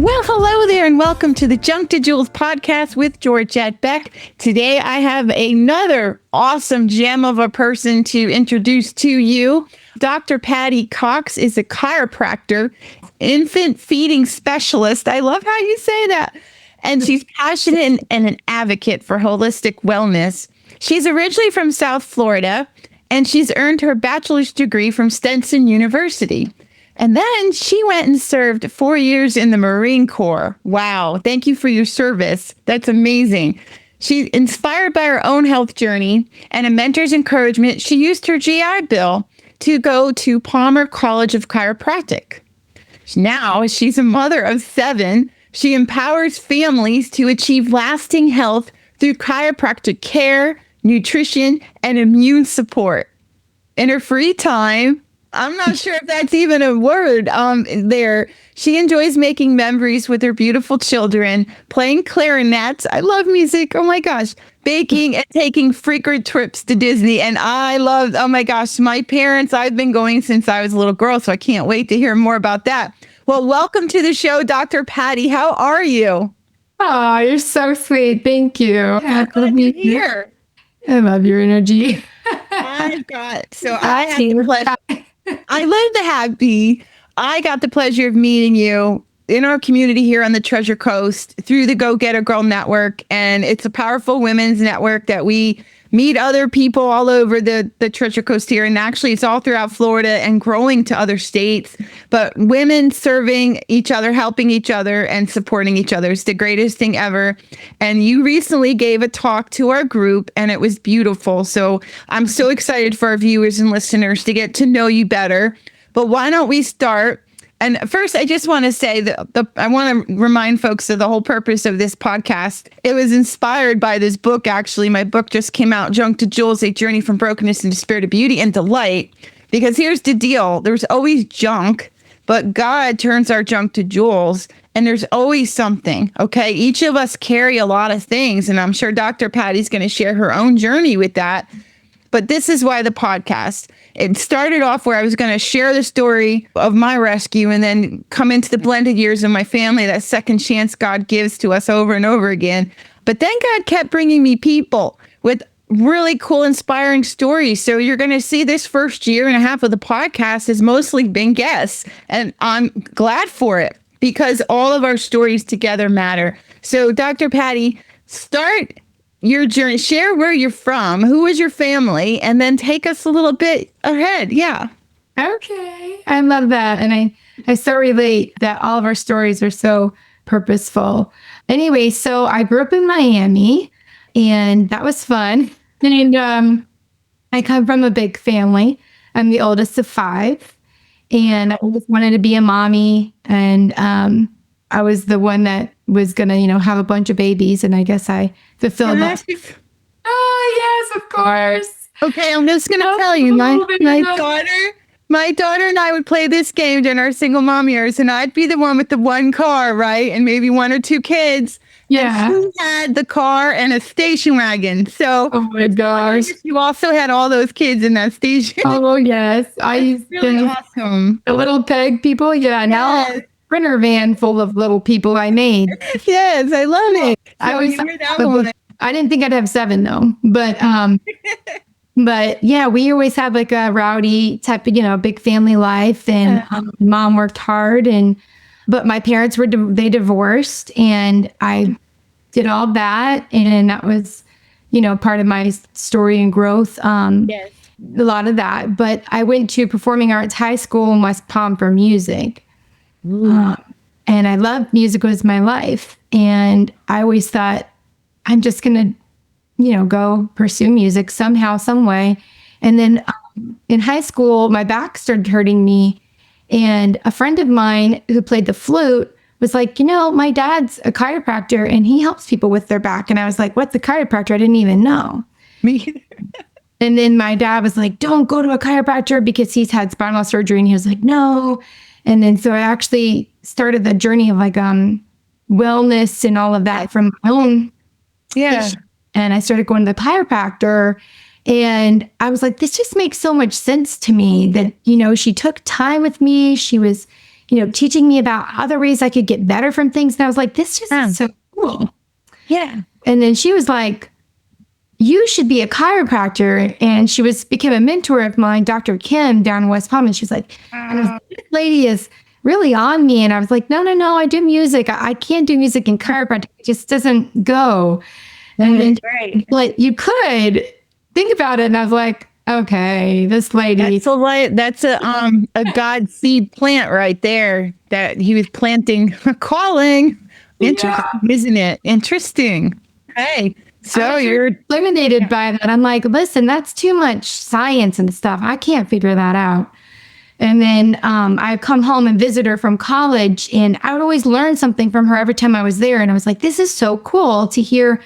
Well, hello there, and welcome to the Junk to Jewels podcast with Georgette Beck. Today, I have another awesome gem of a person to introduce to you. Dr. Patricia Cox is a chiropractor, infant feeding specialist. I love how you say that. And she's passionate and an advocate for holistic wellness. She's originally from South Florida, and she's earned her bachelor's degree from Stenson University. And then she went and served 4 years in the Marine Corps. Wow. Thank you for your service. That's amazing. She, inspired by her own health journey and a mentor's encouragement, she used her GI Bill to go to Palmer College of Chiropractic. Now she's a mother of 7. She empowers families to achieve lasting health through chiropractic care, nutrition, and immune support. In her free time, I'm not sure if that's even a word there. She enjoys making memories with her beautiful children, playing clarinets. I love music. Oh my gosh. Baking and taking frequent trips to Disney. And I love, oh my gosh, my parents, I've been going since I was a little girl, so I can't wait to hear more about that. Well, welcome to the show, Dr. Patti. How are you? Oh, you're so sweet. Thank you. Yeah, glad to be here. I love your energy. I love the happy. I got the pleasure of meeting you in our community here on the Treasure Coast through the Go Get a Girl Network. And it's a powerful women's network that we meet other people all over the Treasure Coast here. And actually, it's all throughout Florida and growing to other states. But women serving each other, helping each other, and supporting each other is the greatest thing ever. And you recently gave a talk to our group, and it was beautiful. So I'm so excited for our viewers and listeners to get to know you better. But why don't we start? And first, I just want to say that I want to remind folks of the whole purpose of this podcast. It was inspired by this book, actually. My book just came out, Junk to Jewels, A Journey from Brokenness into Spirit of Beauty and Delight. Because here's the deal. There's always junk, but God turns our junk to jewels. And there's always something, okay? Each of us carry a lot of things. And I'm sure Dr. Patti's going to share her own journey with that. But this is why the podcast. It started off where I was going to share the story of my rescue and then come into the blended years of my family, that second chance God gives to us over and over again. But then God kept bringing me people with really cool, inspiring stories. So you're going to see this first year and a half of the podcast has mostly been guests. And I'm glad for it because all of our stories together matter. So Dr. Patti, start your journey, share where you're from, who is your family, and then take us a little bit ahead. Yeah. Okay. I love that. And I so relate that all of our stories are so purposeful. Anyway, so I grew up in Miami, and that was fun. And I come from a big family. I'm the oldest of 5, and I always wanted to be a mommy. And I was the one that was going to, have a bunch of babies. And I guess I fulfilled that. Oh, yes, of course. Okay, I'm just going to tell you, my daughter and I would play this game during our single mom years, and I'd be the one with the one car, right? And maybe 1 or 2 kids. Yeah. And she had the car and a station wagon. So, oh my gosh. You also had all those kids in that station. Oh, yes. I used really awesome. The little peg people. Yeah. Now. Yes. Printer van full of little people I made. Yes, I love it. So I didn't think I'd have 7 though, but yeah, we always had like a rowdy type of, big family life, and mom worked hard, but my parents they divorced, and I did all that, and that was, part of my story and growth. Yes. A lot of that, but I went to Performing Arts High School in West Palm for music. And I loved music was my life. And I always thought, I'm just going to, go pursue music somehow, some way. And then in high school, my back started hurting me. And a friend of mine who played the flute was like, my dad's a chiropractor and he helps people with their back. And I was like, what's a chiropractor? I didn't even know. Me either. And then my dad was like, don't go to a chiropractor because he's had spinal surgery. And he was like, no. And then so I actually started the journey of like wellness and all of that from my own. Yeah. And I started going to the chiropractor, and I was like, this just makes so much sense to me that, she took time with me. She was, teaching me about other ways I could get better from things. And I was like, this just is so cool. Yeah. And then she was like, you should be a chiropractor. And she became a mentor of mine, Dr. Kim, down in West Palm. And she was like, and I was like, this lady is really on me. And I was like, no, I do music. I can't do music in chiropractic. It just doesn't go. And then, but you could think about it. And I was like, okay, this lady. That's a God seed plant right there that he was planting a calling. Interesting, isn't it? Interesting. Hey, so you're eliminated by that. I'm like, listen, that's too much science and stuff. I can't figure that out. And then I'd come home and visit her from college, and I would always learn something from her every time I was there. And I was like, this is so cool to hear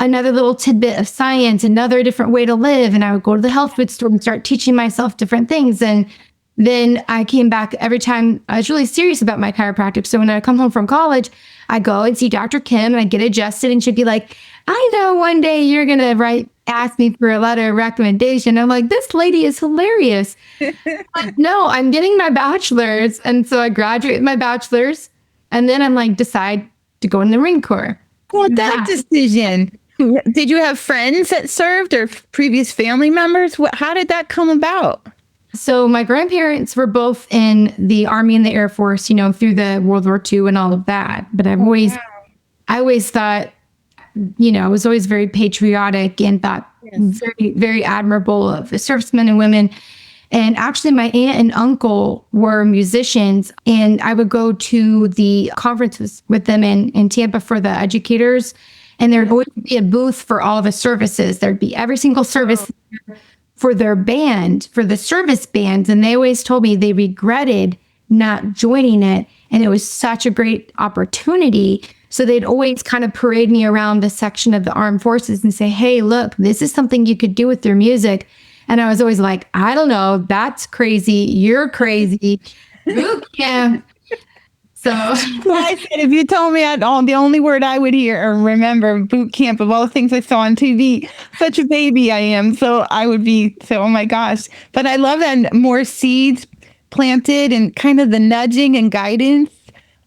another little tidbit of science, another different way to live. And I would go to the health food store and start teaching myself different things. And then I came back every time I was really serious about my chiropractic. So when I come home from college, I go and see Dr. Kim and I get adjusted, and she'd be like, I know one day you're going to ask me for a letter of recommendation. I'm like, this lady is hilarious. But no, I'm getting my bachelor's. And so I graduate with my bachelor's, and then I'm like, decide to go in the Marine Corps. Well, that decision. Did you have friends that served or previous family members? How did that come about? So my grandparents were both in the Army and the Air Force, through the World War II and all of that. But I always thought, I was always very patriotic and thought very, very admirable of the servicemen and women. And actually, my aunt and uncle were musicians, and I would go to the conferences with them in Tampa for the educators. And there would always be a booth for all the services. There'd be every single service for their band, for the service bands. And they always told me they regretted not joining it. And it was such a great opportunity. So they'd always kind of parade me around the section of the armed forces and say, hey, look, this is something you could do with your music. And I was always like, I don't know, that's crazy. You're crazy. Boot camp. So I said, if you told me the only word I would hear or remember boot camp of all the things I saw on TV, such a baby I am. So I would be oh my gosh. But I love that more seeds planted and kind of the nudging and guidance.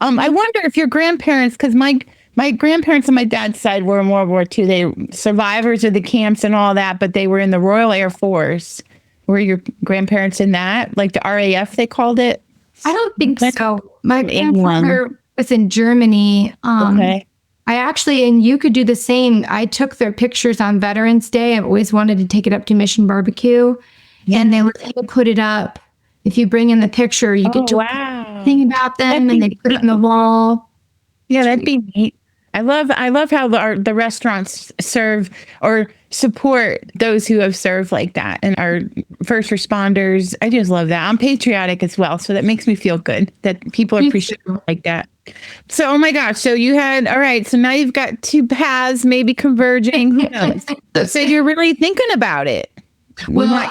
I wonder if your grandparents, because my grandparents on my dad's side were in World War II. They survivors of the camps and all that, but they were in the Royal Air Force. Were your grandparents in that? Like the RAF, they called it? I don't think so. My grandfather was in Germany. Okay. I actually, and you could do the same. I took their pictures on Veterans Day. I've always wanted to take it up to Mission Barbecue. Yeah. And they would put it up. If you bring in the picture, you get to think about them, and they put it on the wall. Yeah, that'd be neat. I love how the restaurants serve or support those who have served like that and our first responders. I just love that. I'm patriotic as well, so that makes me feel good that people appreciate it like that. So, oh my gosh, so you had, all right, so now you've got two paths maybe converging. Who knows? So you're really thinking about it. Well,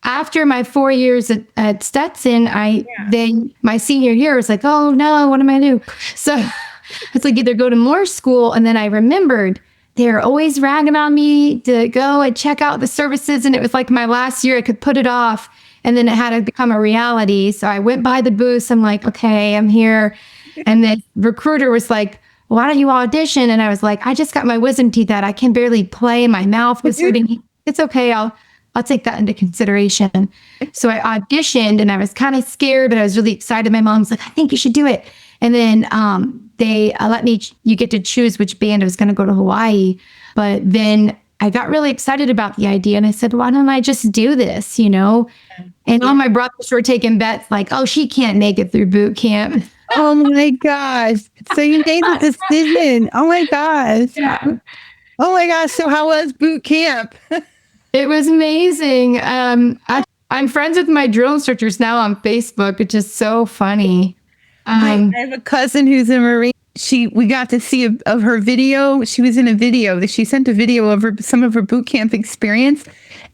after my 4 years at Stetson, my senior year was like, oh no, what am I do? So it's like either go to more school, and then I remembered they're always ragging on me to go and check out the services, and it was like my last year I could put it off, and then it had to become a reality. So I went by the booth. I'm like, okay, I'm here. And the recruiter was like, why don't you audition? And I was like, I just got my wisdom teeth out. I can barely play. My mouth was hurting. It's okay. I'll take that into consideration. So I auditioned, and I was kind of scared, but I was really excited. My mom was like, I think you should do it. And then they let me, you get to choose which band I was going to go to Hawaii. But then I got really excited about the idea, and I said, why don't I just do this, And all my brothers were taking bets like, oh, she can't make it through boot camp. Oh my gosh. So you made the decision. Oh my gosh. Yeah. Oh my gosh. So how was boot camp? It was amazing. I'm friends with my drill instructors now on Facebook, which is so funny. I have a cousin who's a Marine. We got to see of her video. She was in a video that she sent a video of some of her boot camp experience.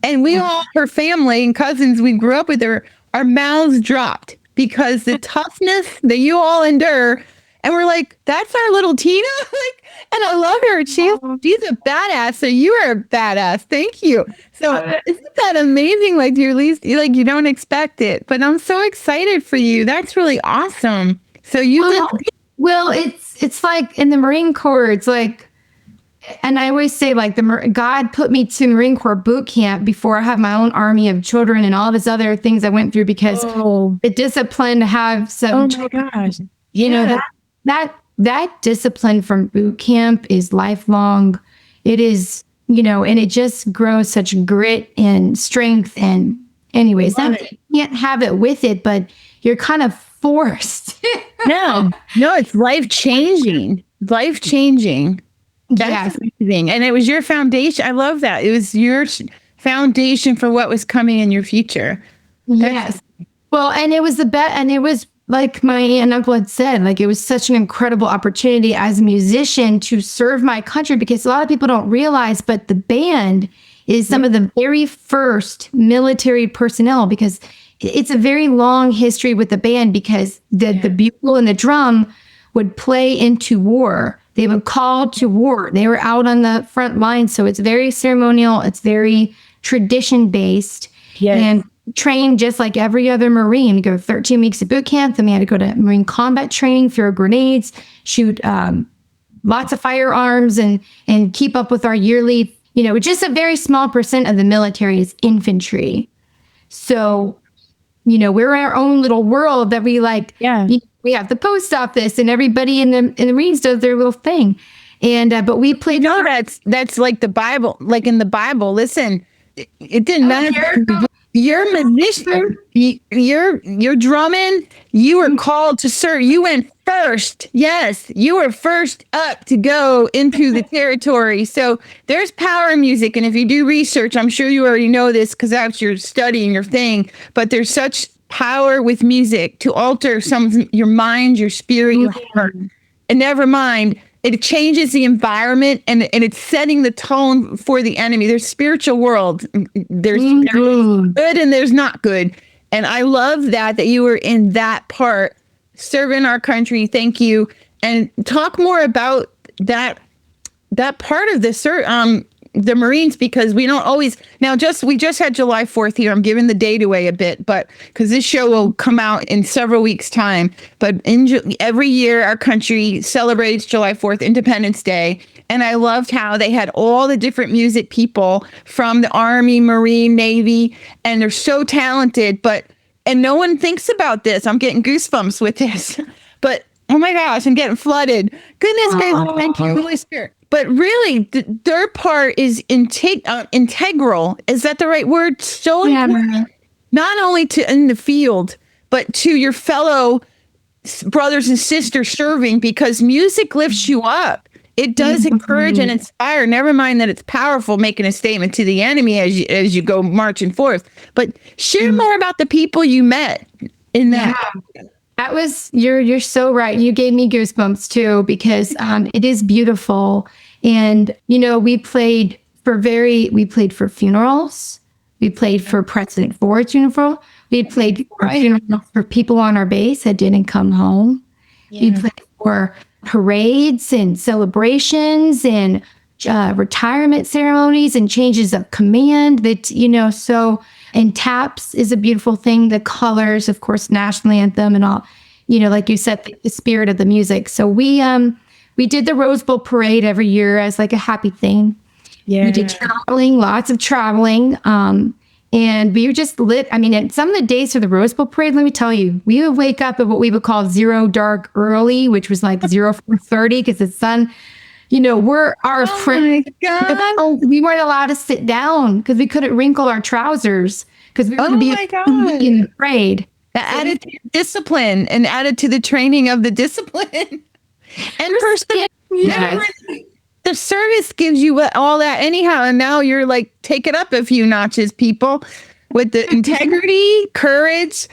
And we all, her family and cousins, we grew up with her, our mouths dropped because the toughness that you all endure. And we're like, that's our little Tina. Like, and I love her. She's a badass. So you are a badass. Thank you. So isn't that amazing? Like you least like you don't expect it, but I'm so excited for you. That's really awesome. So well, it's like in the Marine Corps, it's like, and I always say like God put me to Marine Corps boot camp before I have my own army of children and all this other things I went through because the discipline to have some. Oh my gosh! You know that discipline from boot camp is lifelong. It is, and it just grows such grit and strength. And anyways, you can't have it with it, but you're kind of forced. No, it's life changing. Life changing. That's amazing. And it was your foundation. I love that. It was your foundation for what was coming in your future. Yes. Well, and it was and it was like my aunt and uncle had said, like it was such an incredible opportunity as a musician to serve my country because a lot of people don't realize, but the band is some of the very first military personnel because it's a very long history with the band because the bugle and the drum would play into war. They would call to war. They were out on the front line. So it's very ceremonial. It's very tradition based and trained just like every other Marine. You go 13 weeks of boot camp. Then we had to go to Marine combat training, throw grenades, shoot lots of firearms and keep up with our yearly, just a very small percent of the military is infantry. So, we're our own little world that we like. Yeah. We have the post office and everybody in the Marines does their little thing. And, but we played. That's like the Bible, like in the Bible. Listen, it didn't matter. You're a musician. You're drumming. You were called to serve. You went first. Yes, you were first up to go into the territory. So there's power in music. And if you do research, I'm sure you already know this because that's your study and your thing. But there's such power with music to alter your mind, your spirit, your heart. And never mind, it changes the environment and it's setting the tone for the enemy. There's spiritual world. There's good and there's not good. And I love that you were in that part, serving our country. Thank you. And talk more about that part of the Marines, because we don't always we just had July 4th here. I'm giving the date away a bit, but because this show will come out in several weeks' time. But every year, our country celebrates July 4th, Independence Day. And I loved how they had all the different music people from the Army, Marine, Navy, and they're so talented. And no one thinks about this. I'm getting goosebumps with this, but oh my gosh, I'm getting flooded. Goodness gracious, thank you, Holy Spirit. But really, their part is integral. Is that the right word? So not only in the field, but to your fellow brothers and sisters serving, because music lifts you up. It does encourage and inspire. Never mind that it's powerful, making a statement to the enemy as you go marching forth. But share more about the people you met in that. Yeah. That was, you're so right. You gave me goosebumps too, because it is beautiful. And, we played for funerals. We played for President Ford's funeral. We played for people on our base that didn't come home. Yeah. We played for parades and celebrations and retirement ceremonies and changes of command and taps is a beautiful thing. The colors, of course, national anthem and all, like you said, the spirit of the music. So we did the Rose Bowl parade every year as like a happy thing. Yeah. We did traveling, lots of traveling. And we were just lit. I mean, some of the days for the Rose Bowl parade, let me tell you, we would wake up at what we would call zero dark early, which was like 04:30 because the sun, we're our friend. We weren't allowed to sit down because we couldn't wrinkle our trousers because we were going to be in the parade. That added to discipline and added to the training of the discipline. And the service gives you all that anyhow. And now you're like, take it up a few notches, people, with the integrity, courage.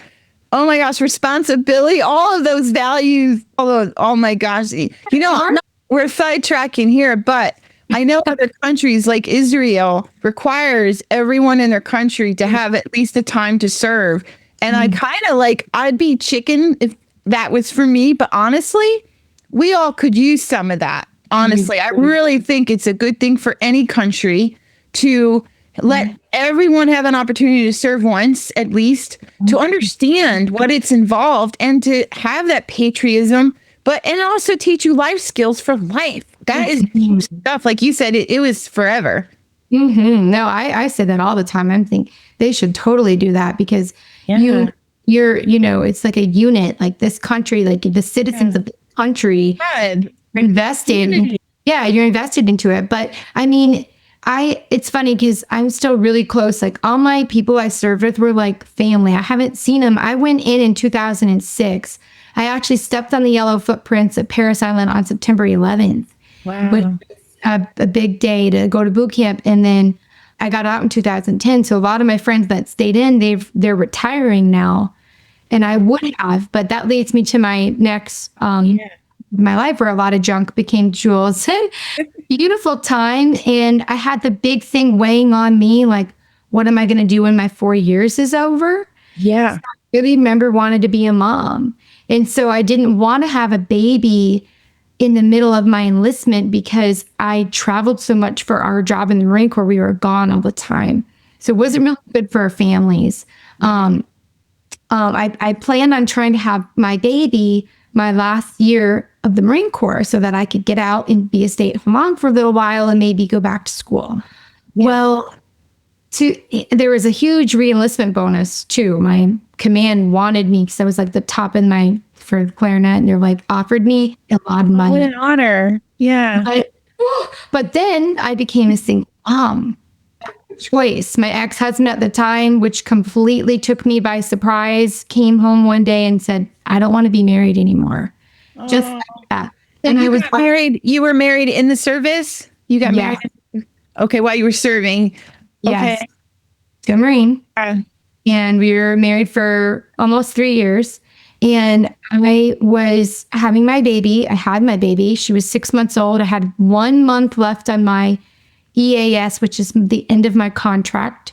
Oh my gosh, responsibility, all of those values. Oh my gosh. We're sidetracking here, but I know other countries like Israel requires everyone in their country to have at least a time to serve. And I kind of I'd be chicken if that was for me. But honestly, we all could use some of that. Honestly, I really think it's a good thing for any country to let everyone have an opportunity to serve once, at least, to understand what it's involved and to have that patriotism, and also teach you life skills for life. That is huge stuff. Like you said, it was forever. No, I say that all the time. I think they should totally do that because you're, it's like a unit, like this country, like the citizens of the country are invested. Yeah, you're invested into it. But I mean, it's funny because I'm still really close. Like all my people I served with were like family. I haven't seen them. I went in 2006. I actually stepped on the yellow footprints at Paris Island on September 11th. Wow. Which a big day to go to boot camp. And then I got out in 2010. So a lot of my friends that stayed in, they're retiring now. And I would have, but that leads me to my next, my life where a lot of junk became jewels. Beautiful time. And I had the big thing weighing on me. Like, what am I going to do when my 4 years is over? Yeah. So I really remember wanted to be a mom. And so I didn't want to have a baby in the middle of my enlistment because I traveled so much for our job in the Marine Corps. We were gone all the time. So it wasn't really good for our families. I planned on trying to have my baby my last year of the Marine Corps so that I could get out and be a stay-at-home mom for a little while and maybe go back to school. Yeah. Well, there was a huge re-enlistment bonus too. My command wanted me because I was like the top in for clarinet, and they're like offered me a lot of money. What an honor. Yeah. But then I became a single mom. Choice. My ex-husband at the time, which completely took me by surprise, came home one day and said, I don't want to be married anymore. Just like that. And I was married. You were married in the service? You got married? Okay, while you were serving. Yes. Okay. To a Marine. And we were married for almost 3 years. And I was having my baby. I had my baby. She was 6 months old. I had 1 month left on my EAS, which is the end of my contract.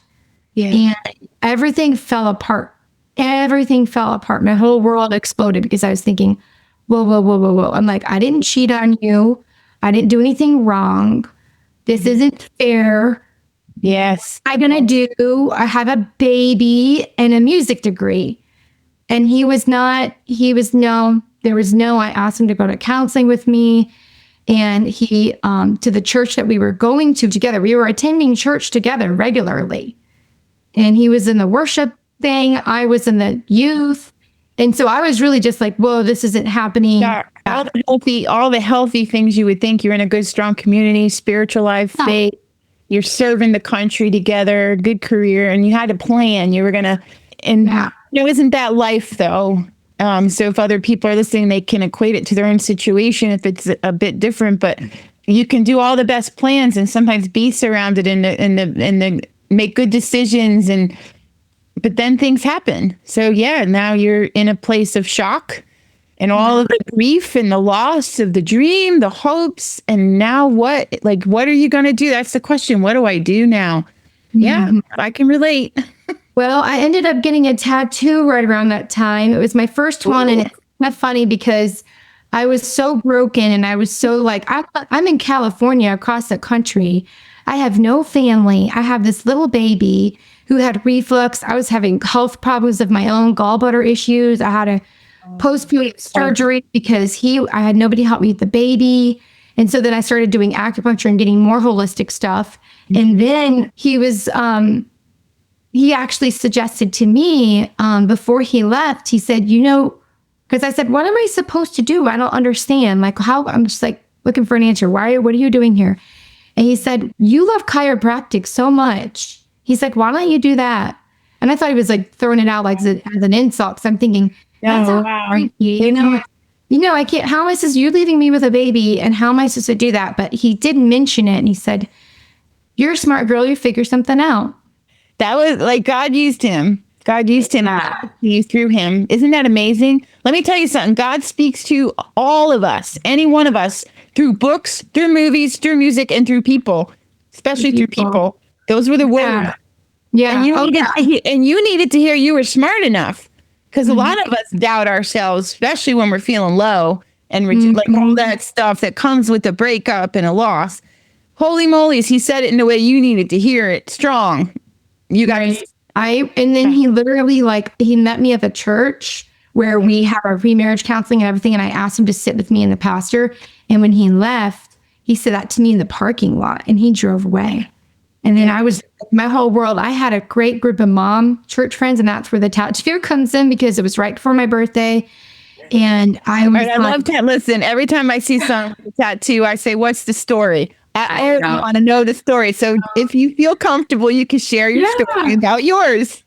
Yeah. And everything fell apart. Everything fell apart. My whole world exploded because I was thinking, whoa. I'm like, I didn't cheat on you. I didn't do anything wrong. This isn't fair. Yes. I'm going to do, I have a baby and a music degree. And there was no, I asked him to go to counseling with me. And he, to the church that we were going to together, we were attending church together regularly. And he was in the worship thing. I was in the youth. And so I was really just like, whoa, this isn't happening. Yeah. All the healthy things you would think. You're in a good, strong community, spiritual life, faith. You're serving the country together, good career, and you had a plan. You were going to, isn't that life though? So if other people are listening, they can equate it to their own situation if it's a bit different, but you can do all the best plans and sometimes be surrounded and make good decisions. But then things happen. So now you're in a place of shock and all of the grief and the loss of the dream, the hopes. And now what? Like, what are you going to do? That's the question. What do I do now? Yeah, I can relate. Well, I ended up getting a tattoo right around that time. It was my first one. And it's not funny because I was so broken and I was so like, I'm in California across the country. I have no family. I have this little baby who had reflux. I was having health problems of my own, gallbladder issues. I had a post-period surgery because I had nobody help me with the baby. And so then I started doing acupuncture and getting more holistic stuff. And then he actually suggested to me before he left, he said, because I said, what am I supposed to do? I don't understand. Like I'm just like looking for an answer. What are you doing here? And he said, you love chiropractic so much. He's like, why don't you do that? And I thought he was like throwing it out like as an insult. So I'm thinking, that's I can't, how am I supposed to, you're leaving me with a baby and how am I supposed to do that? But he did mention it and he said, you're a smart girl, you figure something out. That was like God used him. God used him through him. Isn't that amazing? Let me tell you something. God speaks to all of us, any one of us, through books, through movies, through music, and through people, especially through people. Those were the words. Yeah. And you needed to hear you were smart enough because a lot of us doubt ourselves, especially when we're feeling low. and like all that stuff that comes with a breakup and a loss. Holy mollies, he said it in the way you needed to hear it. Strong. You guys. And then he literally he met me at the church where we have our remarriage counseling and everything. And I asked him to sit with me and the pastor. And when he left, he said that to me in the parking lot and he drove away. And then my whole world, I had a great group of mom church friends, and that's where the tattoo comes in because it was right before my birthday. And I love that. Listen, every time I see someone with a tattoo, I say, what's the story? I want to know the story. So if you feel comfortable, you can share your story about yours.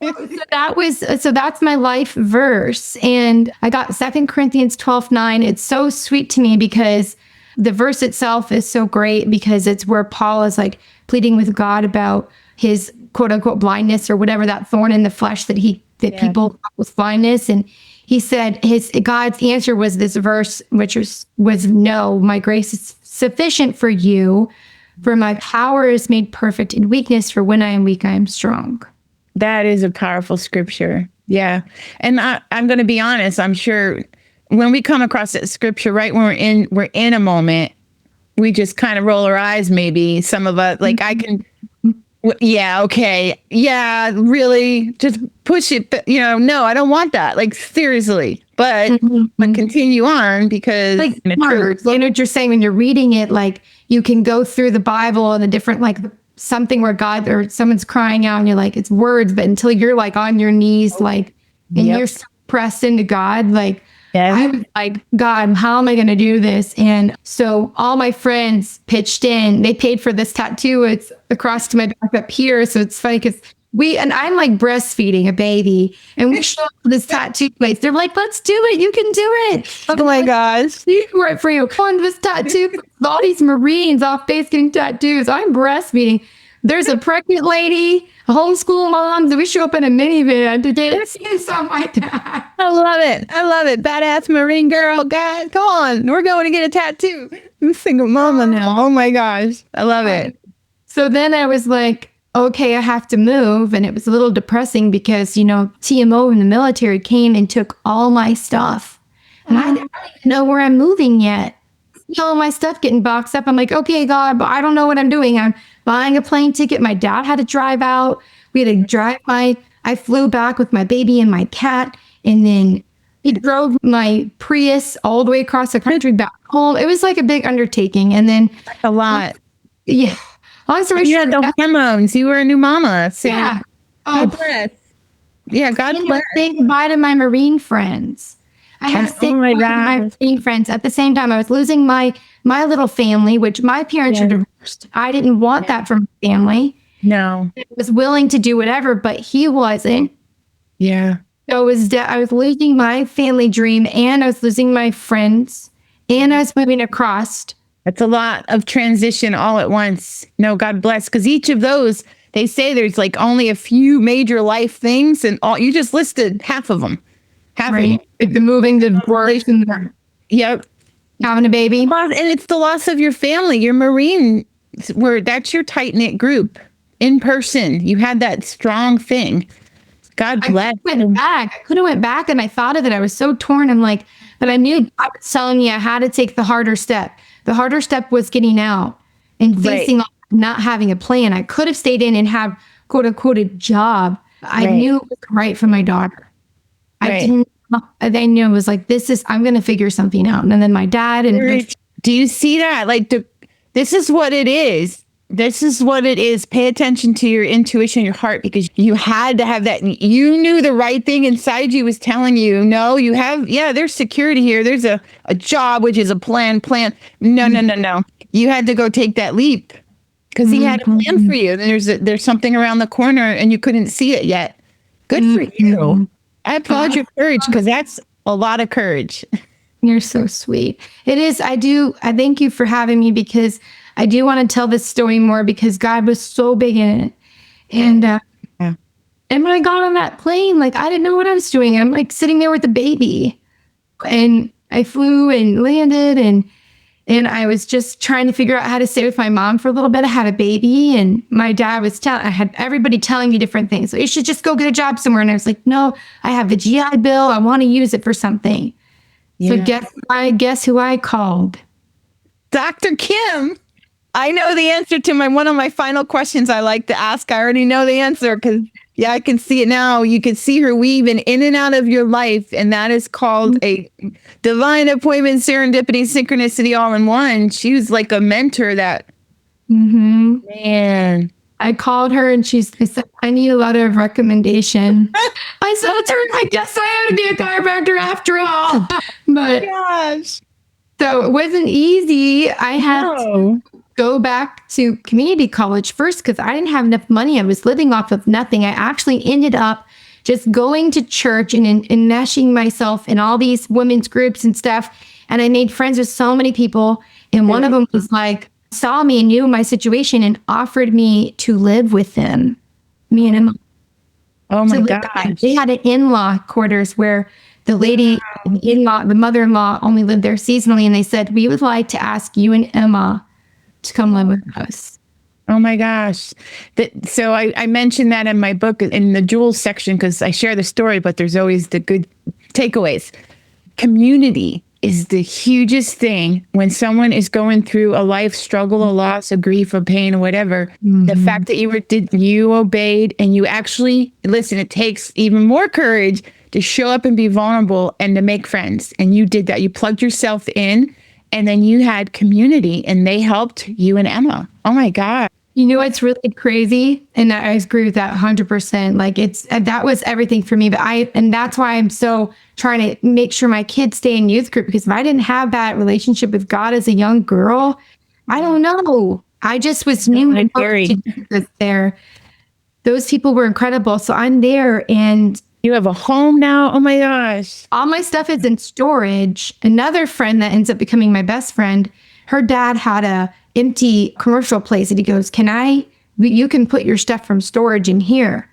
So that's my life verse. And I got 2 Corinthians 12:9. It's so sweet to me because the verse itself is so great because it's where Paul is like pleading with God about his quote unquote blindness or whatever, that thorn in the flesh that people thought was blindness. And he said God's answer was this verse, which was no, my grace is sufficient for you, for my power is made perfect in weakness, for when I am weak, I am strong. That is a powerful scripture. Yeah. And I'm going to be honest. I'm sure when we come across that scripture, right when we're in a moment, we just kind of roll our eyes. Maybe some of us, like I can, yeah, okay. Yeah, really just push it. But, no, I don't want that. Like seriously, but continue on because words, you know what you're saying when you're reading it, like you can go through the Bible and the different, something where God or someone's crying out and you're like, it's words, but until you're like on your knees, and you're so pressed into God, I was like, God, how am I going to do this? And so all my friends pitched in. They paid for this tattoo. It's across to my back up here. So it's funny because I'm like breastfeeding a baby and we show up to this tattoo place. They're like, let's do it. You can do it. Oh my gosh. Right for you. On this tattoo, all these Marines off base getting tattoos. I'm breastfeeding. There's a pregnant lady, a homeschool mom. So we show up in a minivan to get something like that. I love it. I love it. Badass Marine girl, guys. Come on. We're going to get a tattoo. I'm a single mama now. Oh my gosh. I love it. So then I was like, okay, I have to move. And it was a little depressing because, TMO in the military came and took all my stuff. And I didn't know where I'm moving yet. All my stuff getting boxed up. I'm like, okay, God, but I don't know what I'm doing. I'm buying a plane ticket. My dad had to drive out. We had to drive I flew back with my baby and my cat. And then he drove my Prius all the way across the country back home. It was like a big undertaking. And then a lot. Yeah. Long story short, you had the hormones. You were a new mama. So yeah. God bless. Yeah, God bless. Say goodbye to my Marine friends. I had to say goodbye to my Marine friends. At the same time, I was losing my little family, which my parents are divorced. I didn't want that from my family. No. I was willing to do whatever, but he wasn't. Yeah. So I was losing my family dream, and I was losing my friends, and I was moving across. That's a lot of transition all at once. No, God bless. Because each of those, they say there's like only a few major life things, and all you just listed half of them. Right. The moving, the divorce, and yep. Having a baby. And it's the loss of your family, your Marine, that's your tight-knit group. In person, you had that strong thing. God bless. I could have went back and I thought of it. I was so torn. I'm like, but I knew God was telling me I had to take the harder step. The harder step was getting out and facing not having a plan. I could have stayed in and have quote unquote a job. I knew it was right for my daughter. I knew it was like, I'm going to figure something out. And then my dad do you see that? Like this is what it is. This is what it is. Pay attention to your intuition, your heart, because you had to have that. You knew the right thing inside you was telling you, no, you have, there's security here. There's a job, which is a plan. No. You had to go take that leap because he had a plan for you. And there's something around the corner and you couldn't see it yet. Good for you. I applaud your courage because that's a lot of courage. You're so sweet. It is. I thank you for having me because I do want to tell this story more because God was so big in it. And and when I got on that plane, I didn't know what I was doing. I'm sitting there with the baby. And I flew and landed and I was just trying to figure out how to stay with my mom for a little bit. I had a baby and my dad was I had everybody telling me different things. So you should just go get a job somewhere. And I was like, no, I have the GI Bill. I want to use it for something. So Yeah. guess who I called? Dr. Kim. I know the answer to one of my final questions I like to ask. I already know the answer because yeah, I can see it now. You can see her weaving in and out of your life, and that is called a divine appointment, serendipity, synchronicity, all in one. She was like a mentor that man. I called her and I said, I need a letter of recommendation. I said to her, I guess I have to be a chiropractor after all. But Gosh. so it wasn't easy. I had No. to go back to community college first because I didn't have enough money. I was living off of nothing. I actually ended up just going to church and enmeshing myself in all these women's groups and stuff. And I made friends with so many people. And one of them was like, saw me and knew my situation and offered me to live with them. Me and him. Oh my So gosh. they had an in-law quarters where the lady, the mother-in-law only lived there seasonally. And they said, we would like to ask you and Emma to come live with us. Oh my gosh. So I mentioned that in my book in the jewels section because I share the story, but there's always the good takeaways. Community is the hugest thing when someone is going through a life struggle, a loss, a grief, a pain, or whatever. The fact that you obeyed and you actually listen, it takes even more courage to show up and be vulnerable and to make friends. And you did that. You plugged yourself in and then you had community and they helped you and Emma. Oh my God. You know, it's really crazy. And I agree with that 100%. Like that was everything for me. But and that's why I'm so trying to make sure my kids stay in youth group, because if I didn't have that relationship with God as a young girl, I don't know. I just was new there. Those people were incredible. So I'm there and you have a home now. Oh my gosh. All my stuff is in storage. Another friend that ends up becoming my best friend, her dad had a empty commercial place and he goes, you can put your stuff from storage in here.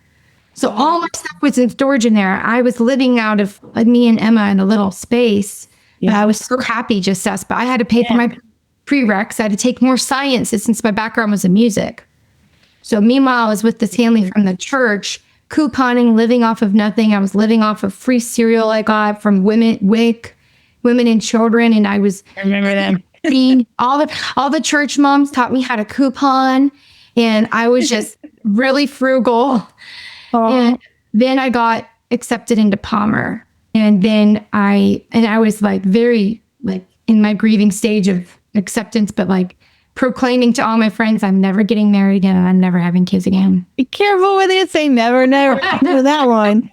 So all my stuff was in storage in there. I was living out of me and Emma in a little space. Yeah. I was so happy just us, but I had to pay for my prereqs. I had to take more sciences since my background was in music. So meanwhile, I was with this family from the church, couponing, living off of nothing. I was living off of free cereal I got from Women and Children. And I remember them. All the church moms taught me how to coupon, and I was just really frugal. And then I got accepted into Palmer, and then I was like very like in my grieving stage of acceptance, but like proclaiming to all my friends, I'm never getting married again and I'm never having kids again. Be careful with it. Say never, never. No, that one.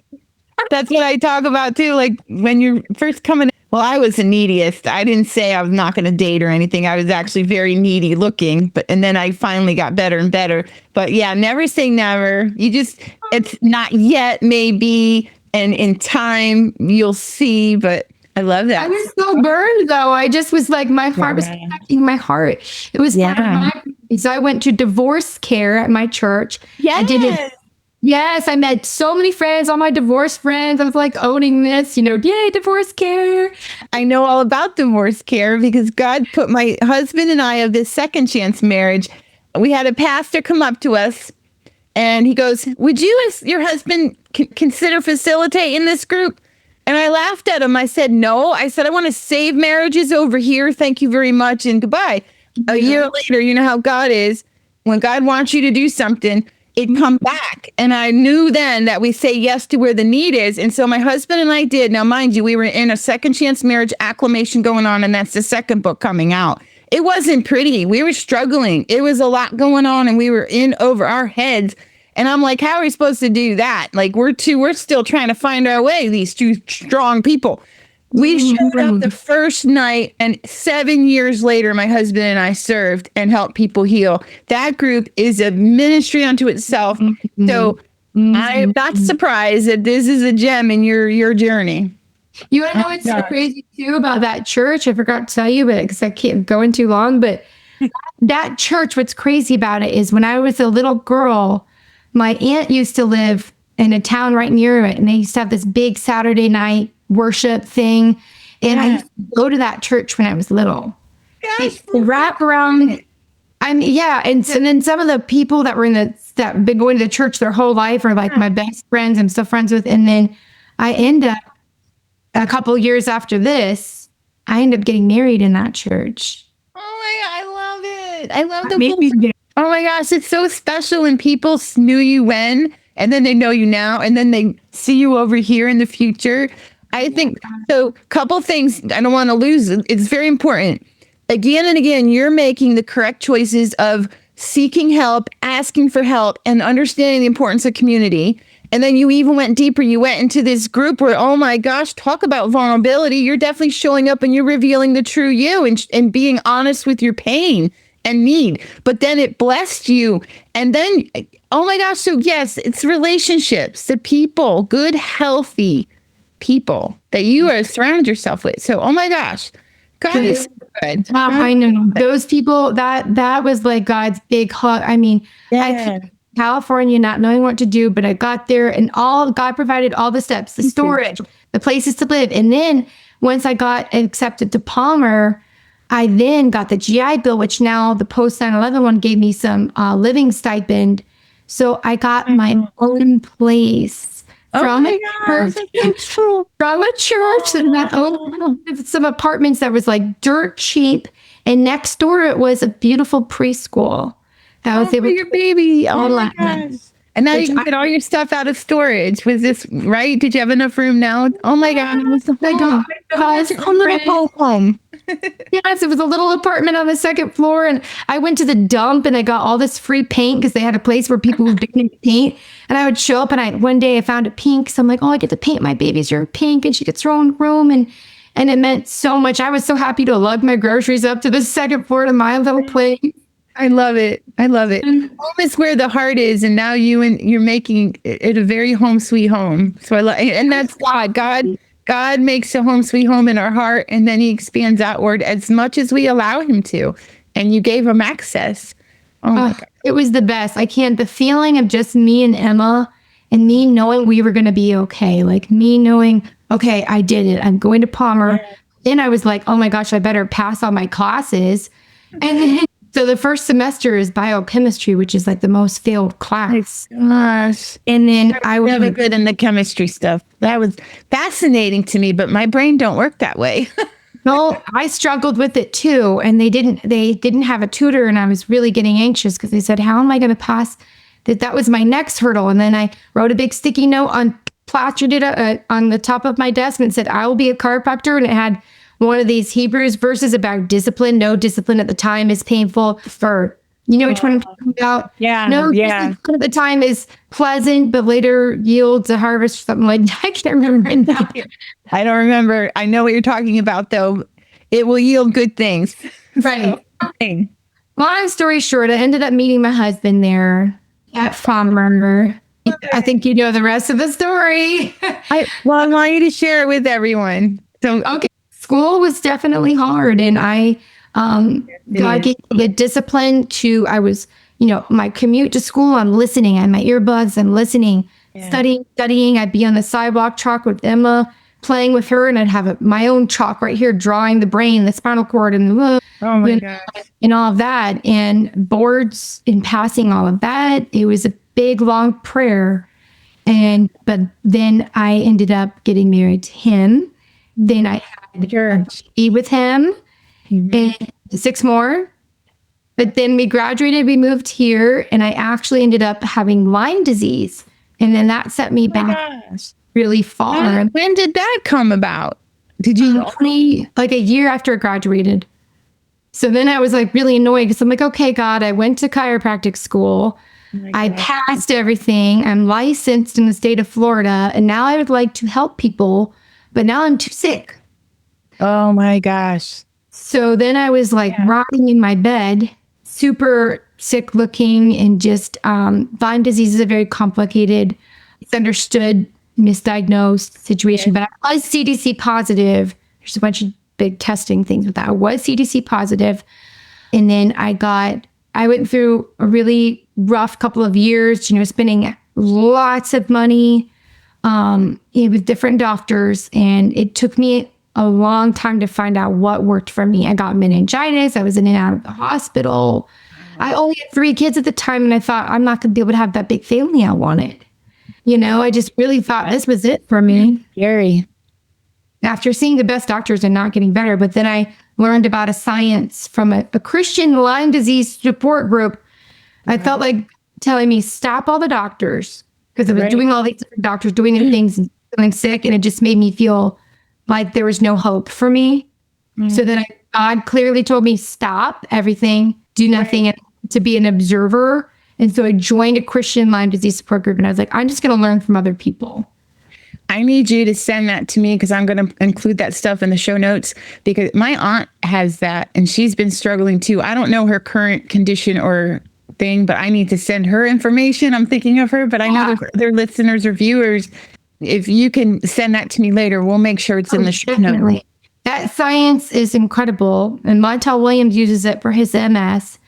That's what I talk about too. Like when you're first coming. Well, I was the neediest. I didn't say I was not going to date or anything. I was actually very needy looking, and then I finally got better and better. But yeah, never say never. It's not yet, maybe, and in time you'll see. But I love that. I was so burned though. I just was like, my heart was protecting my heart. It was so I went to divorce care at my church. Yeah, I did it. Yes, I met so many friends, all my divorce friends. I was like owning this, yay, divorce care. I know all about divorce care because God put my husband and I of this second chance marriage. We had a pastor come up to us and he goes, would you as your husband consider facilitating this group? And I laughed at him. I said, no. I said, I want to save marriages over here. Thank you very much. And goodbye. A year later, you know how God is. When God wants you to do something, it come back. And I knew then that we say yes to where the need is. And so my husband and I did. Now, mind you, we were in a second chance marriage acclamation going on. And that's the second book coming out. It wasn't pretty. We were struggling. It was a lot going on and we were in over our heads. And I'm like, how are we supposed to do that? Like we're still trying to find our way. These two strong people. We showed up the first night, and 7 years later, my husband and I served and helped people heal. That group is a ministry unto itself. So I'm not surprised that this is a gem in your journey. You want to know what's so crazy too about that church? I forgot to tell you, but because I can't go in too long, but that church, what's crazy about it is when I was a little girl, my aunt used to live in a town right near it, and they used to have this big Saturday night worship thing. And I used to go to that church when I was little. Yes. Wrap around. And so then some of the people that were that been going to the church their whole life are like my best friends I'm still friends with. And then I end up a couple years after this, I ended up getting married in that church. Oh my God, I love it. I love the Made me forget. Oh my gosh, it's so special when people knew you when, and then they know you now, and then they see you over here in the future. I think so. Couple things I don't want to lose. It's very important. Again and again, you're making the correct choices of seeking help, asking for help, and understanding the importance of community. And then you even went deeper. You went into this group where, oh my gosh, talk about vulnerability. You're definitely showing up and you're revealing the true you and being honest with your pain and need. But then it blessed you. And then, oh my gosh, so yes, it's relationships, the people, good, healthy people that you are surrounded yourself with. So, oh my gosh, God is good. I know those people. That was like God's big hug. I mean, Yeah. California, not knowing what to do, but I got there, and God provided all the steps, the storage, the places to live, and then once I got accepted to Palmer, I then got the GI Bill, which now the post 9/11 one gave me some living stipend, so I got my own place. From a church, and I owned some apartments that was like dirt cheap. And next door, it was a beautiful preschool that was able for your baby. Oh my online. gosh. And now you can get all your stuff out of storage. Was this right? Did you have enough room now? Oh my God. It was a little home. Yes, it was a little apartment on the second floor. And I went to the dump and I got all this free paint because they had a place where people would paint. And I would show up and one day I found a pink. So I'm like, oh, I get to paint my baby's room pink, and she gets her own room. And it meant so much. I was so happy to lug my groceries up to the second floor to my little place. I love it. I love it. Home is where the heart is, and now you're making it a very home sweet home. So I love, and that's God. God makes a home sweet home in our heart, and then He expands outward as much as we allow Him to. And you gave Him access. Oh my God. It was the best. The feeling of just me and Emma, and me knowing we were going to be okay. Like me knowing, okay, I did it. I'm going to Palmer. Then I was like, oh my gosh, I better pass all my classes. And then so the first semester is biochemistry, which is like the most failed class. Gosh. And then I was really good in the chemistry stuff. That was fascinating to me, but my brain don't work that way. well, I struggled with it too. And they didn't have a tutor, and I was really getting anxious because they said, how am I going to pass? That was my next hurdle. And then I wrote a big sticky note plastered it on the top of my desk and said, I will be a chiropractor. And it had one of these Hebrews verses about discipline. No discipline at the time is painful for, you know which one I'm talking about? Yeah. No discipline at the time is pleasant, but later yields a harvest, something like that. I can't remember now. I don't remember. I know what you're talking about, though. It will yield good things. Right. So, long story short, I ended up meeting my husband there at Palmer. I think you know the rest of the story. I want you to share it with everyone. So, okay. School was definitely hard, and God gave me the discipline to, my commute to school, I'm listening. I had my earbuds, I'm listening, studying. I'd be on the sidewalk chalk with Emma, playing with her, and I'd have my own chalk right here, drawing the brain, the spinal cord, and and all of that, and boards, and passing all of that. It was a big, long prayer. But then I ended up getting married to him. Then I had to be with him and 6 more. But then we graduated, we moved here, and I actually ended up having Lyme disease. And then that set me back really far. When did that come about? Did you like a year after I graduated? So then I was like really annoyed because I'm like, okay, God, I went to chiropractic school. I passed everything. I'm licensed in the state of Florida. And now I would like to help people, but now I'm too sick. Oh my gosh. So then I was like rotting in my bed, super sick looking, and just Lyme disease is a very complicated, misunderstood, misdiagnosed situation. But I was CDC positive. There's a bunch of big testing things with that. I was CDC positive. And then I went through a really rough couple of years, spending lots of money with different doctors. And it took me a long time to find out what worked for me. I got meningitis. I was in and out of the hospital. I only had 3 kids at the time, and I thought I'm not going to be able to have that big family I wanted. I just really thought this was it for me. Scary. after seeing the best doctors and not getting better. But then I learned about a science from a Christian Lyme disease support group. I felt like telling me, stop all the doctors, because I was doing all these different doctors, doing their things and feeling sick. And it just made me feel like there was no hope for me. So then God clearly told me, stop everything, do nothing, and to be an observer. And so I joined a Christian Lyme disease support group. And I was like, I'm just going to learn from other people. I need you to send that to me, because I'm going to include that stuff in the show notes, because my aunt has that and she's been struggling too. I don't know her current condition or thing, but I need to send her information. I'm thinking of her, but I know their listeners or viewers. If you can send that to me later, we'll make sure it's in the show notes. That science is incredible. And Montel Williams uses it for his MS.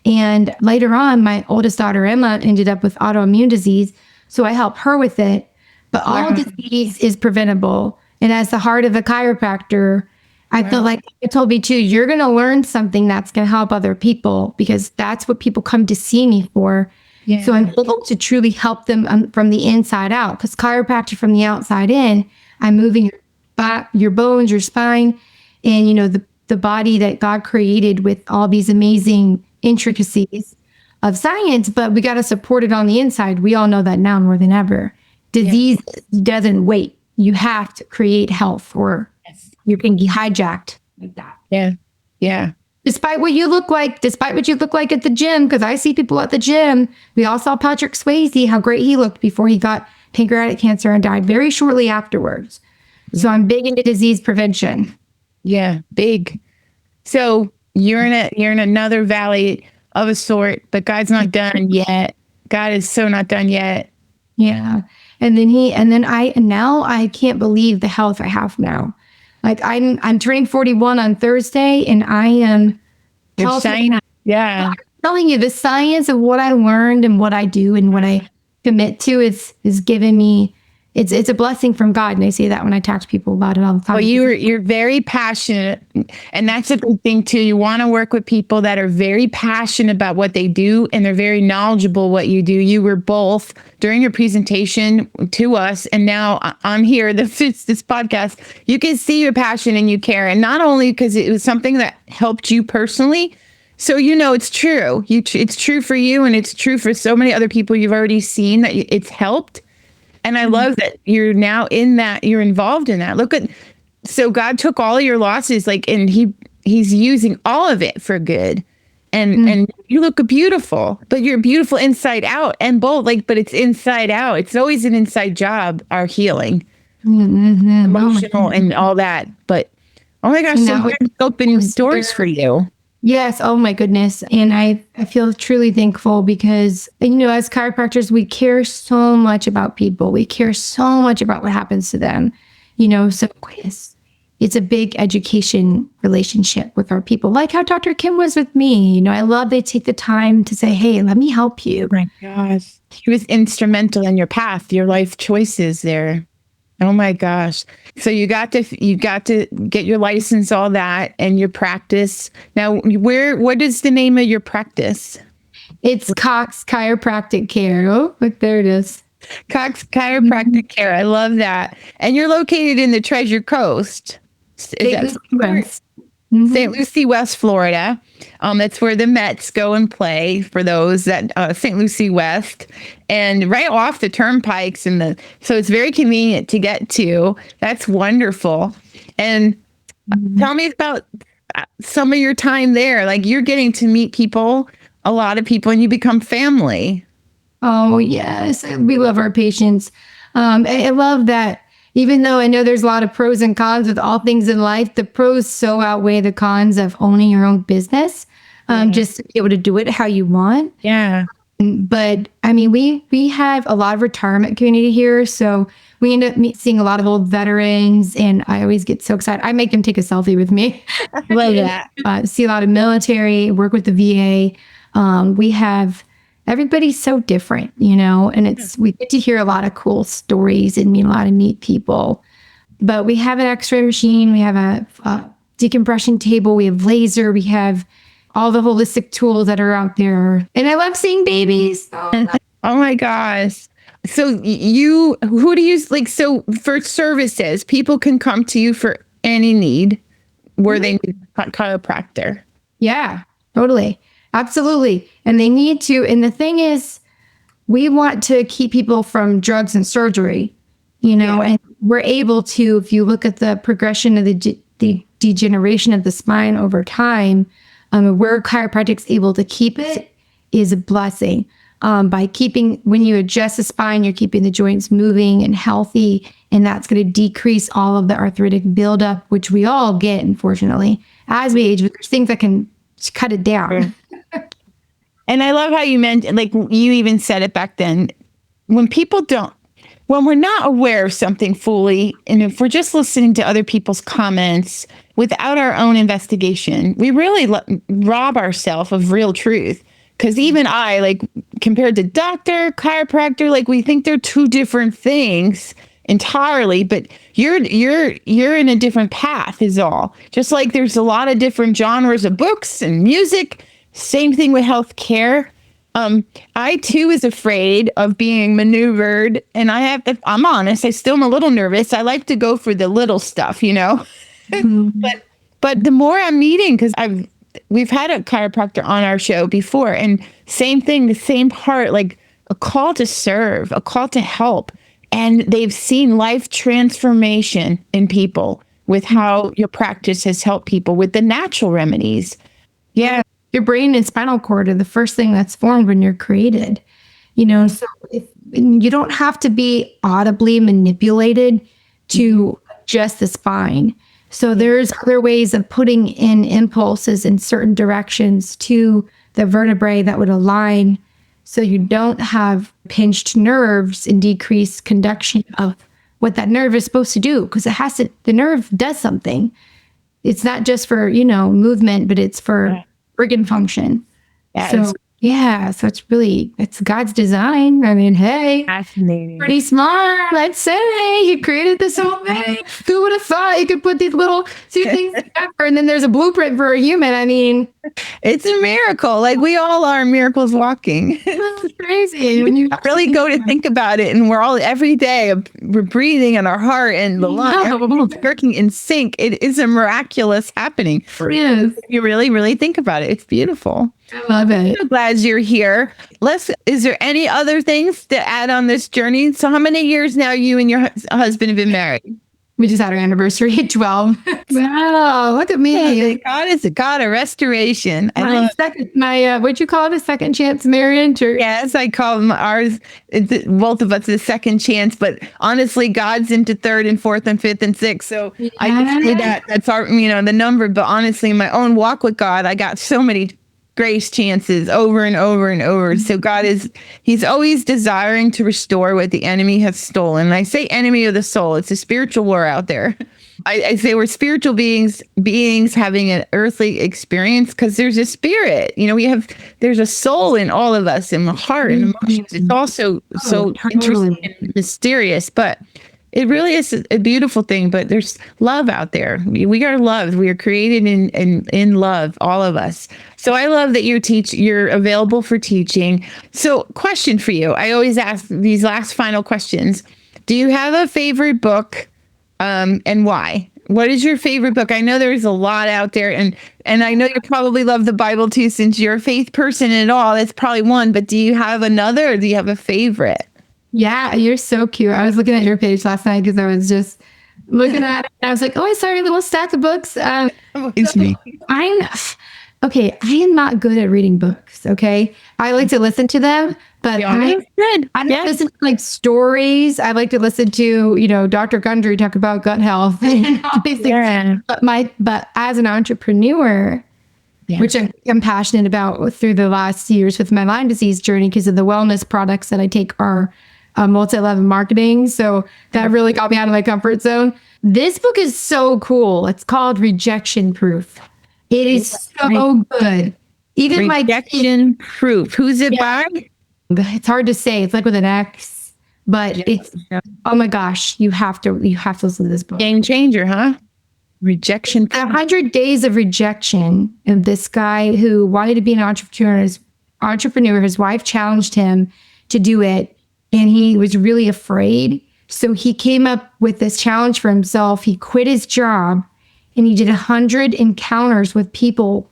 And later on, my oldest daughter, Emma, ended up with autoimmune disease. So I help her with it. But all disease is preventable. And as the heart of a chiropractor, I feel like it told me too, you're going to learn something that's going to help other people, because that's what people come to see me for. Yeah. So I'm able to truly help them from the inside out, because chiropractor from the outside in, I'm moving your back, your bones, your spine, and, you know, the body that God created with all these amazing intricacies of science, but we got to support it on the inside. We all know that now more than ever. Disease doesn't wait. You have to create health, or you're going to be hijacked like that. Yeah. Yeah. Despite what you look like, at the gym, because I see people at the gym. We all saw Patrick Swayze, how great he looked before he got pancreatic cancer and died very shortly afterwards. So I'm big into disease prevention. Yeah, big. So you're in another valley of a sort, but God's not done yet. God is so not done yet. Yeah. Now I can't believe the health I have now. Like I'm turning 41 on Thursday, and I am healthy. Yeah. I'm telling you, the science of what I learned and what I do and what I commit to is giving me, it's a blessing from God. And I say that when I talk to people about it all the time. Well, you're very passionate, and that's a good thing too. You want to work with people that are very passionate about what they do, and they're very knowledgeable what you do. You were both during your presentation to us, and now I'm here. This podcast, you can see your passion and you care, and not only because it was something that helped you personally. So it's true. It's true for you, and it's true for so many other people you've already seen that it's helped. And I love that you're now in that, you're involved in that. So God took all of your losses, and he's using all of it for good. And you look beautiful, but you're beautiful inside out and bold, but it's inside out. It's always an inside job, our healing, emotional and all that. But oh my gosh, so God's opening doors for you. Yes. Oh my goodness. And I feel truly thankful because, as chiropractors, we care so much about people. We care so much about what happens to them, so it's a big education relationship with our people, like how Dr. Kim was with me. I love they take the time to say, hey, let me help you. My gosh. He was instrumental in your path, your life choices there. Oh my gosh. So you got to get your license, all that, and your practice. Now, what is the name of your practice? It's Cox Chiropractic Care. Oh, look, there it is. Cox Chiropractic Care. I love that. And you're located in the Treasure Coast. St. Lucie, West Florida. That's where the Mets go and play, for those that St. Lucie West, and right off the turnpikes, so it's very convenient to get to. That's wonderful. And tell me about some of your time there. You're getting to meet people, a lot of people, and you become family. Oh yes, we love our patients. I love that. Even though I know there's a lot of pros and cons with all things in life, the pros so outweigh the cons of owning your own business, just to be able to do it how you want. Yeah. But we have a lot of retirement community here. So we end up seeing a lot of old veterans, and I always get so excited. I make them take a selfie with me. Love that. See a lot of military, work with the VA. We have everybody's so different, and we get to hear a lot of cool stories and meet a lot of neat people. But we have an X-ray machine, we have a decompression table, we have laser, we have all the holistic tools that are out there. And I love seeing babies. Oh my gosh. So who do you like? So for services, people can come to you for any need where they need a chiropractor. Yeah, totally. Absolutely. And they need to. And the thing is, we want to keep people from drugs and surgery, and we're able to, if you look at the progression of the degeneration of the spine over time, where chiropractic's able to keep it is a blessing. By when you adjust the spine, you're keeping the joints moving and healthy, and that's going to decrease all of the arthritic buildup, which we all get, unfortunately, as we age. But there's things that can cut it down. And I love how you mentioned, like you even said it back then, when we're not aware of something fully, and if we're just listening to other people's comments without our own investigation, we really rob ourselves of real truth. Because even I, like, compared to doctor, chiropractor, like, we think they're two different things entirely, but you're in a different path is all. Just like there's a lot of different genres of books and music. Same thing with healthcare. I too was afraid of being maneuvered, and I'm honest, I still am a little nervous. I like to go for the little stuff, Mm-hmm. but the more I'm meeting, because we've had a chiropractor on our show before, and same thing, the same heart, like a call to serve, a call to help, and they've seen life transformation in people with how your practice has helped people with the natural remedies. Yeah. Your brain and spinal cord are the first thing that's formed when you're created, so you don't have to be audibly manipulated to adjust the spine. So there's other ways of putting in impulses in certain directions to the vertebrae that would align so you don't have pinched nerves and decreased conduction of what that nerve is supposed to do, because the nerve does something. It's not just for, movement, but it's for organ function. So it's God's design. I mean, hey, Fascinating. Pretty smart, I'd say. He created this whole thing. Who would have thought he could put these little two things together, and then there's a blueprint for a human? I mean, it's a miracle. Like, we all are miracles walking. It's crazy when you really go to think about it. And we're all, every day, we're breathing and our heart and the lungs working in sync. It is a miraculous happening. It is. If you really, really think about it. It's beautiful. I love it. I'm so glad you're here. Is there any other things to add on this journey? So how many years now you and your husband have been married? We just had our anniversary at 12. Wow, look at me. God is a God of restoration. What'd you call it? A second chance marriage? Yes, I call them ours. Both of us a second chance, but honestly, God's into third and fourth and fifth and sixth. So I can say that's our, the number. But honestly, in my own walk with God, I got so many grace chances over and over and over. So he's always desiring to restore what the enemy has stolen. And I say enemy of the soul. It's a spiritual war out there. I say we're spiritual beings having an earthly experience, because there's a spirit. There's a soul in all of us, and the heart and emotions. It's also so interesting and mysterious, but it really is a beautiful thing. But there's love out there. We are loved. We are created in love, all of us. So I love that you're available for teaching. So, question for you. I always ask these last final questions. Do you have a favorite book, and why? What is your favorite book? I know there's a lot out there, and I know you probably love the Bible too, since you're a faith person and all. That's probably one. But do you have another, or do you have a favorite? Yeah, you're so cute. I was looking at your page last night because I was just looking at it. I was like, oh, I saw your little stack of books. It's me. I am not good at reading books. Okay. I like to listen to them, but I don't listen to like stories. I like to listen to, Dr. Gundry talk about gut health and all these things. But as an entrepreneur, which I'm passionate about through the last years with my Lyme disease journey, because of the wellness products that I take are multi-level marketing. So that really got me out of my comfort zone. This book is so cool. It's called Rejection Proof. It is so good. Even Rejection Proof. Who's it by? It's hard to say. It's like with an X, but it's, oh my gosh, you have to listen to this book. Game changer, huh? Rejection. 100 Days of Rejection. And this guy who wanted to be an entrepreneur, his wife challenged him to do it. and he was really afraid. So he came up with this challenge for himself. He quit his job and he did 100 encounters with people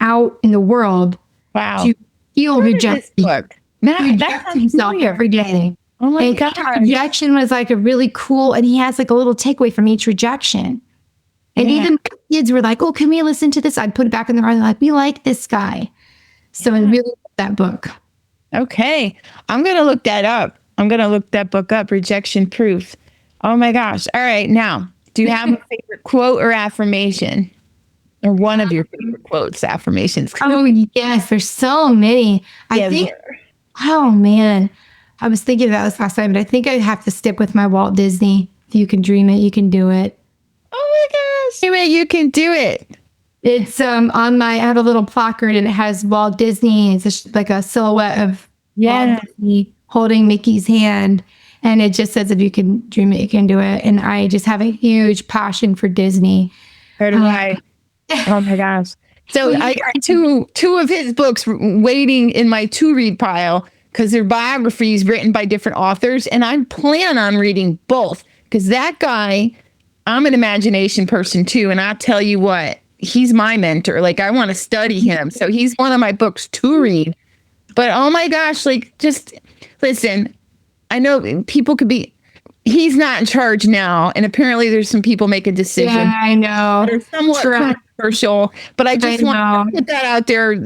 out in the world Wow. to heal rejection. Book. Now, Reject that's himself familiar. every day. Oh my And gosh. rejection was like a really cool, and he has like a little takeaway from each rejection. And Yeah. even kids were like, "Oh, can we listen to this?" I'd put it back in the car. They're like, "We like this guy." So I really love that book. Okay. I'm going to look that up. I'm going to look that book up, Rejection Proof. Oh my gosh. All right. Now, do you have a favorite quote or affirmation? Or one of your favorite quotes, affirmations? Oh yes, there's so many. I think. Oh man, I was thinking about this last time, but I think I have to stick with my Walt Disney. If you can dream it, you can do it. Oh my gosh. Anyway, you can do it. It's on my. I have a little placard, and it has Walt Disney. It's like a silhouette of Walt Disney holding Mickey's hand, and it just says, "If you can dream it, you can do it." And I just have a huge passion for Disney. So do I. Oh my gosh. So I got two of his books waiting in my to read pile because they're biographies written by different authors. And I plan on reading both because that guy, I'm an imagination person too. And I'll tell you what, he's my mentor. Like I want to study him. So he's one of my books to read. But oh my gosh, like just listen, I know people could be, he's not in charge now. And apparently there's some people making decisions. Yeah, I know. They're somewhat controversial, but I just want to put that out there.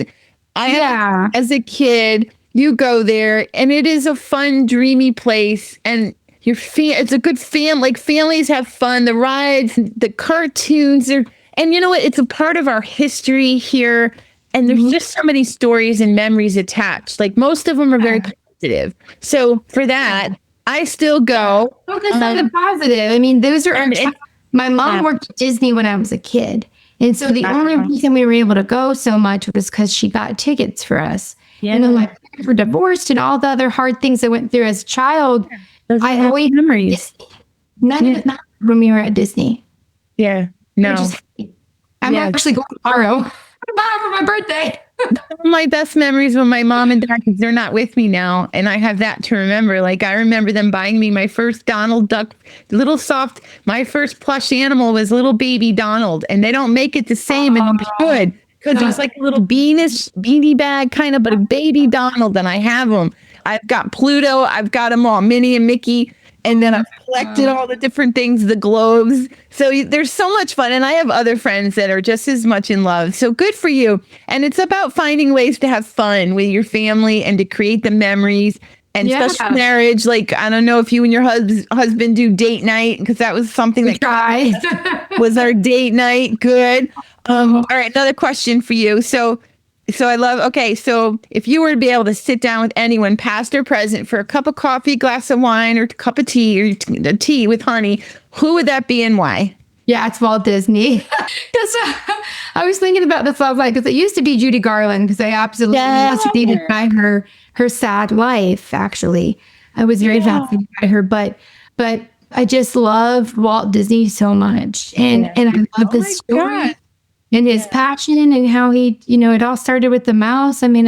As a kid, you go there and it is a fun, dreamy place. And it's a good like families have fun. The rides, the cartoons, and you know what? It's a part of our history here. And there's just so many stories and memories attached. Like most of them are very positive. So for that, I still go. Focus on the positive. I mean, those are. My mom worked at Disney when I was a kid. And so the only reason we were able to go so much was because she got tickets for us. Yeah. And then my parents were divorced and all the other hard things I went through as a child. I always memories. Not when we were at Disney. Yeah. No. I'm actually going tomorrow for my birthday. My best memories with my mom and dad, because they're not with me now. And I have that to remember. Like I remember them buying me my first Donald Duck, my first plush animal was little baby Donald. And they don't make it the same and they should. Because it was like a little beanie bag kind of, but a baby Donald. And I have them. I've got Pluto. I've got them all, Minnie and Mickey. And then I've collected all the different things, the globes. So there's so much fun. And I have other friends that are just as much in love. So good for you. And it's about finding ways to have fun with your family and to create the memories. And especially marriage. Like, I don't know if you and your husband do date night, because that was something that was our date night. Good. All right. Another question for you. So if you were to be able to sit down with anyone, past or present, for a cup of coffee, glass of wine, or a cup of tea, or tea with honey, who would that be and why? Yeah, it's Walt Disney. Because I was thinking about this last night, because it used to be Judy Garland, because I absolutely fascinated by her sad life, actually. I was very fascinated by her, but I just love Walt Disney so much. And I love this story. God. And his passion and how he, it all started with the mouse. I mean,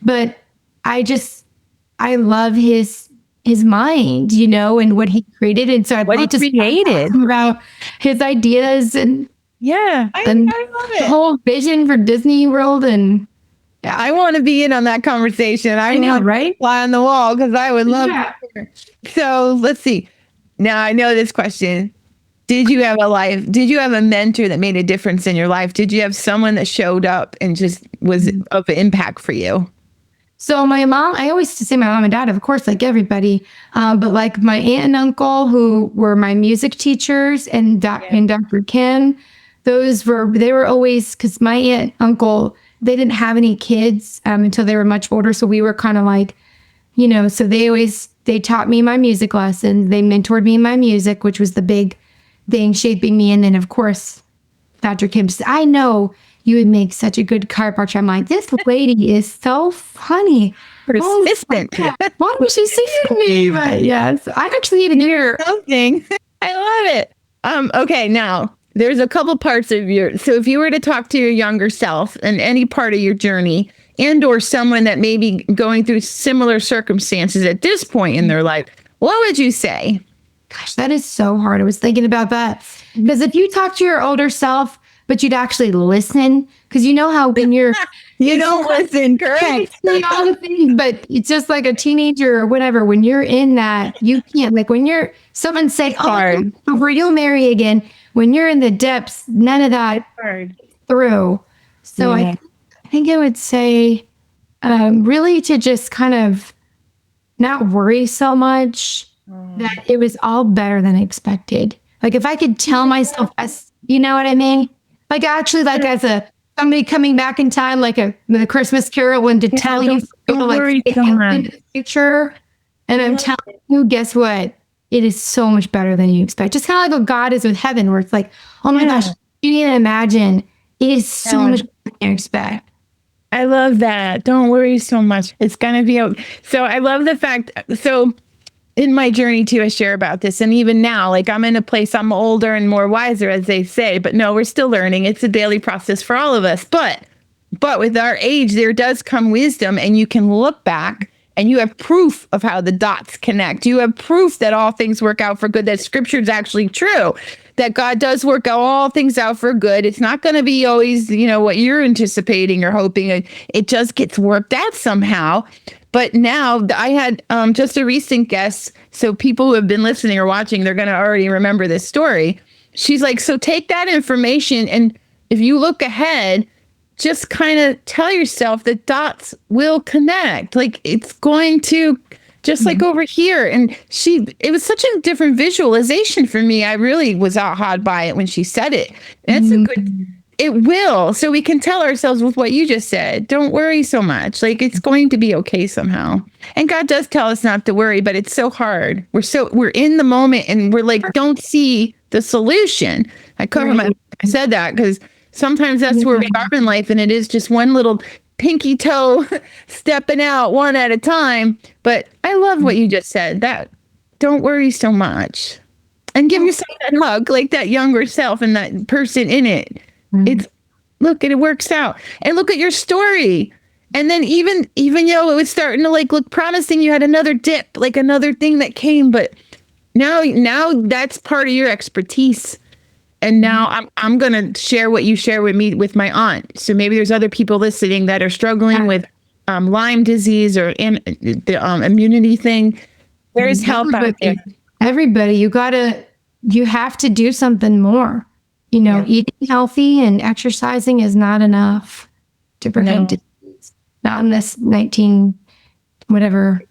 but I love his mind, and what he created. And so I'd love to created about his ideas and I love it. The whole vision for Disney World. And I want to be in on that conversation. I know, right? Fly on the wall, because I would love it. So let's see. Now I know this question. Did you have a mentor that made a difference in your life? Did you have someone that showed up and just was of impact for you? So my mom, I always say my mom and dad, of course, like everybody, but like my aunt and uncle, who were my music teachers, and Dr. Kim, they were always, because my aunt and uncle, they didn't have any kids until they were much older. So we were kind of like, so they taught me my music lessons. They mentored me in my music, which was the big thing shaping me. And then of course, Dr. Kim said, I know you would make such a good chiropractor. I'm like, this lady is so funny. Persistent. Why don't she see me? But yes, I actually even hear something. I love it. Okay, now there's a couple parts of so if you were to talk to your younger self and any part of your journey and or someone that may be going through similar circumstances at this point in their life, what would you say? Gosh, that is so hard. I was thinking about that. Because if you talk to your older self, but you'd actually listen, because you know how when you're You don't listen, correct? say all the things, but it's just like a teenager or whatever. When you're in that, you can't, like when you're someone say, Hard. over you'll marry again. When you're in the depths, none of that Hard. through. So I think I would say really to just kind of not worry so much that it was all better than expected. Like if I could tell myself, as you know what I mean? Like actually, like as somebody coming back in time, like the Christmas Carol, and to tell you, don't worry like so in much. the future. And I'm telling you, guess what? It is so much better than you expect. Just kind of like what God is with heaven, where it's like, oh my gosh, you can't imagine. It is so much better than you expect. I love that. Don't worry so much. It's going to be okay. So I love the fact. So in my journey too, I share about this. And even now, like I'm in a place, I'm older and more wiser, as they say, but no, we're still learning. It's a daily process for all of us. But with our age, there does come wisdom, and you can look back and you have proof of how the dots connect. You have proof that all things work out for good, that scripture is actually true, that God does work out all things out for good. It's not going to be always, what you're anticipating or hoping. It just gets worked out somehow. But now I had just a recent guest. So people who have been listening or watching, they're going to already remember this story. She's like, so take that information, and if you look ahead, just kind of tell yourself that dots will connect. Like it's going to, just like over here. And it was such a different visualization for me. I really was awed by it when she said it. And it's a good, it will. So we can tell ourselves with what you just said, don't worry so much. Like it's going to be okay somehow. And God does tell us not to worry, but it's so hard. We're in the moment and we're like, don't see the solution. I said that because sometimes that's where we are in life, and it is just one little pinky toe stepping out one at a time. But I love what you just said, that don't worry so much, and give yourself that hug, like that younger self and that person in it. It's it works out. And look at your story. And then even it was starting to look promising. You had another dip, like another thing that came, but now that's part of your expertise. And now I'm going to share what you share with me with my aunt. So maybe there's other people listening that are struggling with Lyme disease or the immunity thing. There is help out there. Everybody, you have to do something more. Eating healthy and exercising is not enough to prevent disease. Not in this 2025.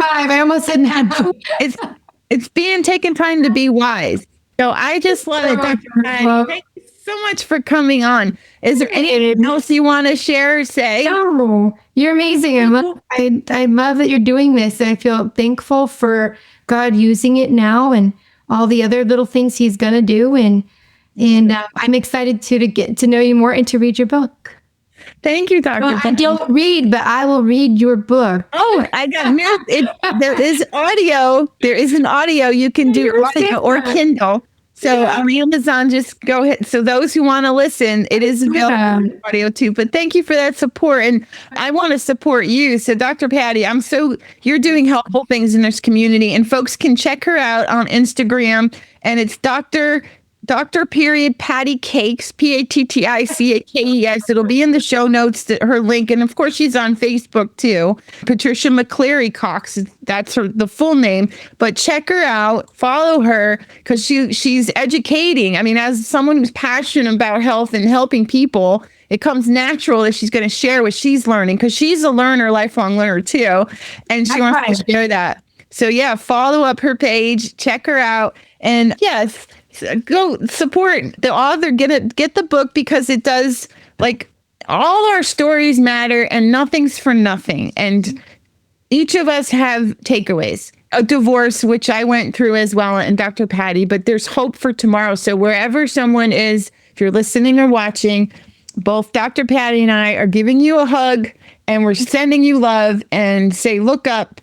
I almost said that. It's being taken time to be wise. So I just love it, Dr. Patti. Thank you so much for coming on. Is there anything else you want to share or say? No, you're amazing. I love that you're doing this. I feel thankful for God using it now and all the other little things He's going to do. And I'm excited to get to know you more and to read your book. Thank you, Dr. Well, I don't read, but I will read your book. Oh, I got there is audio. There is an audio you can do audio or Kindle. So on Amazon, just go ahead. So those who want to listen, it is available in audio too. But thank you for that support. And I want to support you. So Dr. Patti, you're doing helpful things in this community, and folks can check her out on Instagram, and it's Dr. Patti Cakes, PATTICAKES. It'll be in the show notes, her link. And of course, she's on Facebook too. Patricia Cox, that's the full name. But check her out, follow her, because she's educating. I mean, as someone who's passionate about health and helping people, it comes natural that she's going to share what she's learning, because she's a learner, lifelong learner too. And she wants to share that. So yeah, follow up her page, check her out. And yes, go support the author, get the book, because it does, all our stories matter and nothing's for nothing. And each of us have takeaways. A divorce, which I went through as well, and Dr. Patti, but there's hope for tomorrow. So wherever someone is, if you're listening or watching, both Dr. Patti and I are giving you a hug, and we're sending you love and say, look up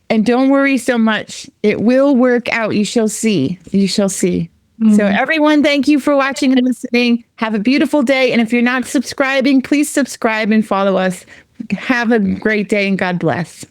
and don't worry so much. It will work out. You shall see. You shall see. So everyone, thank you for watching and listening. Have a beautiful day. And if you're not subscribing, please subscribe and follow us. Have a great day and God bless.